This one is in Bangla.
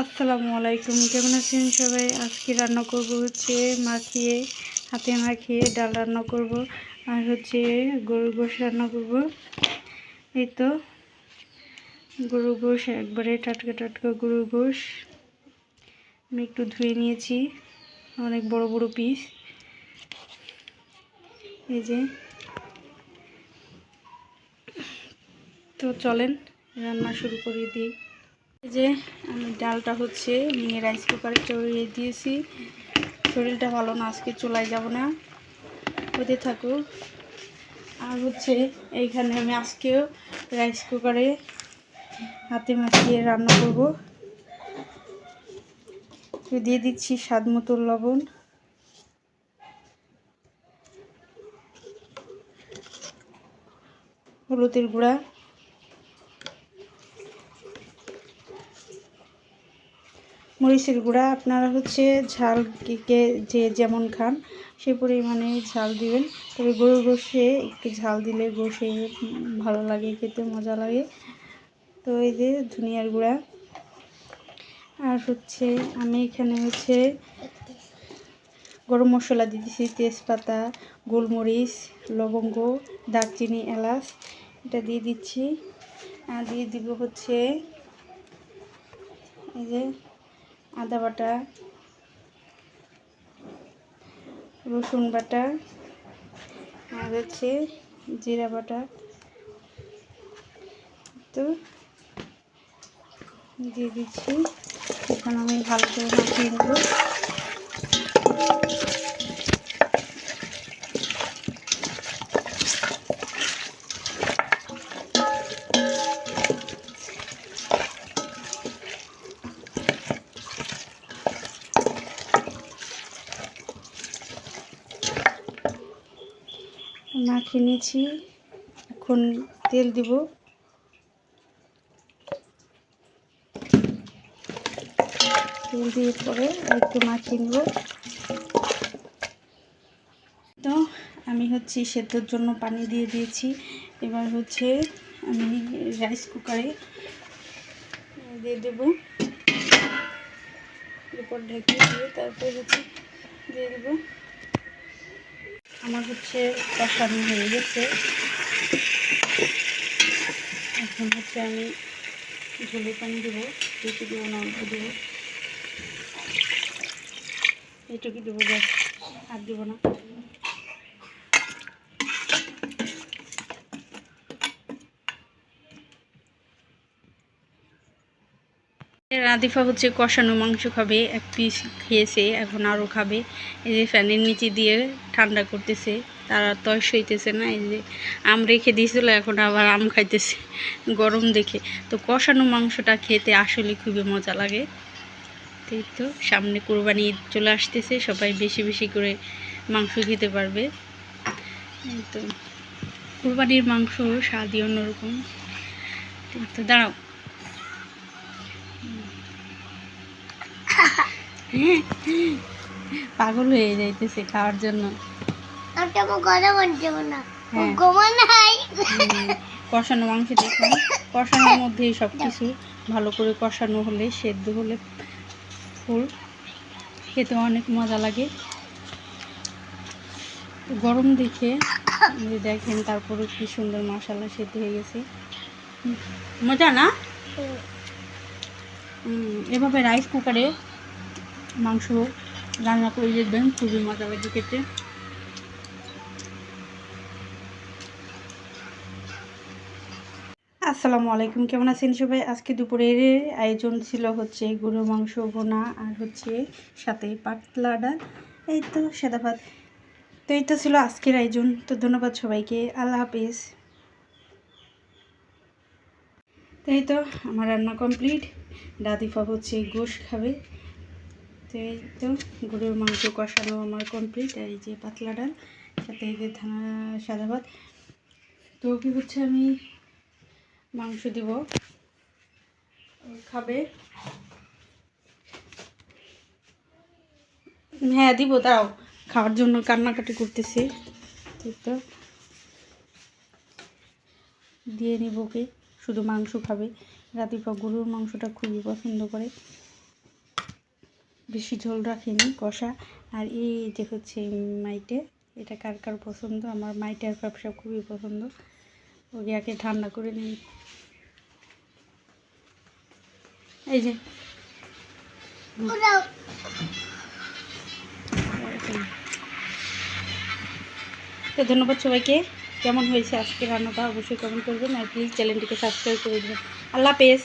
আসসালামু আলাইকুম, কেমন আছেন সবাই? আজকে রান্না করব হচ্ছে মাখিয়ে, হাতে মাখিয়ে ডাল রান্না করব আর হচ্ছে গরুর গোশ রান্না করব। এই তো গরুর গোশ, একবারে টাটকা টাটকা গরুর গোশ আমি একটু ধুয়ে নিয়েছি, অনেক বড় বড় পিস। এই যে, তো চলেন রান্না শুরু করে দিই। এই যে আমি ডালটা হচ্ছে নিয়ে রাইস কুকারে চড়িয়ে দিয়েছি। শরীরটা ভালো না, আজকে চুলায় যাব না, হতে থাকুক। আর হচ্ছে এইখানে আমি আজকেও রাইস কুকারে হাতে মাখিয়ে রান্না করব। দিয়ে দিচ্ছি স্বাদ মতো লবণ, হলুদের গুঁড়া, মরিচের গুঁড়া। আপনারা হচ্ছে ঝাল কে যে যেমন খান সেই পরিমাণে ঝাল দিবেন, তবে গরুর গোশে একটু ঝাল দিলে গোশে ভালো লাগে, খেতে মজা লাগে। তো এই যে ধনিয়ার গুঁড়া, আর হচ্ছে আমি এখানে হচ্ছে গরম মশলা দিয়ে দিচ্ছি, তেজপাতা, গোলমরিচ, লবঙ্গ, দারচিনি, এলাচ, এটা দিয়ে দিচ্ছি। আর দিয়ে দিব হচ্ছে এই যে আদা বাটা, রসুন বাটা, আর হচ্ছে জিরা বাটা। তো দিয়ে দিচ্ছি, এখন আমি ভালো করে মাখিয়ে নেব। মাখিয়ে নিয়েছি, এখন তেল দিব। তেল দিয়ে পরে একটু মাখিয়ে নেব। তো আমি হচ্ছে সেদ্ধর জন্য পানি দিয়ে দিয়েছি। এবার হচ্ছে আমি রাইস কুকারে দিয়ে দেব, এরপর ঢেকে দিয়ে তারপরে হচ্ছে দিয়ে দেব। আমার হচ্ছে কষানো হয়ে গেছে, এখন হচ্ছে আমি ঝোলের পানি দেবো। বেশি দেবো না, অল্প দেবো, এইটুকু দেবো, ব্যাস, আর দেবো না। রাদিফা হচ্ছে কষানো মাংস খাবে, এক পিস খেয়েছে, এখন আরও খাবে। এই যে ফ্যানের নিচে দিয়ে ঠান্ডা করতেছে, তারা তয় সইতেছে না। এই যে আম রেখে দিয়েছিল, এখন আবার আম খাইতেছে গরম দেখে। তো কষানো মাংসটা খেতে আসলে খুবই মজা লাগে। এই তো সামনে কোরবানি ঈদ চলে আসতেছে, সবাই বেশি বেশি করে মাংস খেতে পারবে। এই তো কোরবানির মাংস স্বাদই অন্যরকম। তো দাঁড়াও, পাগল হয়ে যাইতেছে খাওয়ার জন্য। কষানো মাংস দেখুন, কষানোর মধ্যেই সব কিছু ভালো করে কষানো হলে, সেদ্ধ হলে ফুল খেতে অনেক মজা লাগে। গরম দেখে দেখেন, তারপরে কি সুন্দর মশলা সেদ্ধ হয়ে গেছে, মজা না? এভাবে রাইস কুকারে মাংস রান্না করে দেখবেন, খুবই মজা লাগে খেতে। আসসালামু আলাইকুম, কেমন আছেন সবাই? আজকে দুপুরের আয়োজন ছিল হচ্ছে গরুর মাংস ভুনা আর হচ্ছে সাথে পাতলা ডাল, এই তো সাদা ভাত। তো এই তো ছিল আজকের আয়োজন। তো ধন্যবাদ সবাইকে, আল্লাহ হাফিজ। তো এই তো আমার রান্না কমপ্লিট। দাদিফা হচ্ছে গোশ খাবে। তো এই তো গরুর মাংস কষানো আমার কমপ্লিট। এই যে পাতলা ডাল, সাথে এই যে সাদা ভাত। তো কি হচ্ছে আমি মাংস দিব, খাবে। হ্যাঁ দিব, দাও, খাওয়ার জন্য কান্নাকাটি করতেছে। তো দিয়ে নিব, ওকে শুধু মাংস খাবে। রাতিপা গরুর মাংসটা খুবই পছন্দ করে। বেশি ঝোল রাখিনি কষা। আর এই যে হচ্ছে মাইটে, এটা কার কার পছন্দ? আমার মাইটের ব্যবসা খুবই পছন্দ। ওকে আগে ঠান্ডা করে নিই। এই যে তো ধন্যবাদ সবাইকে। কেমন হয়েছে আজকে রান্নাটা অবশ্যই কমেন্ট করবেন, আর প্লিজ চ্যানেলটিকে সাবস্ক্রাইব করে দেবেন। আল্লাহ হাফেজ।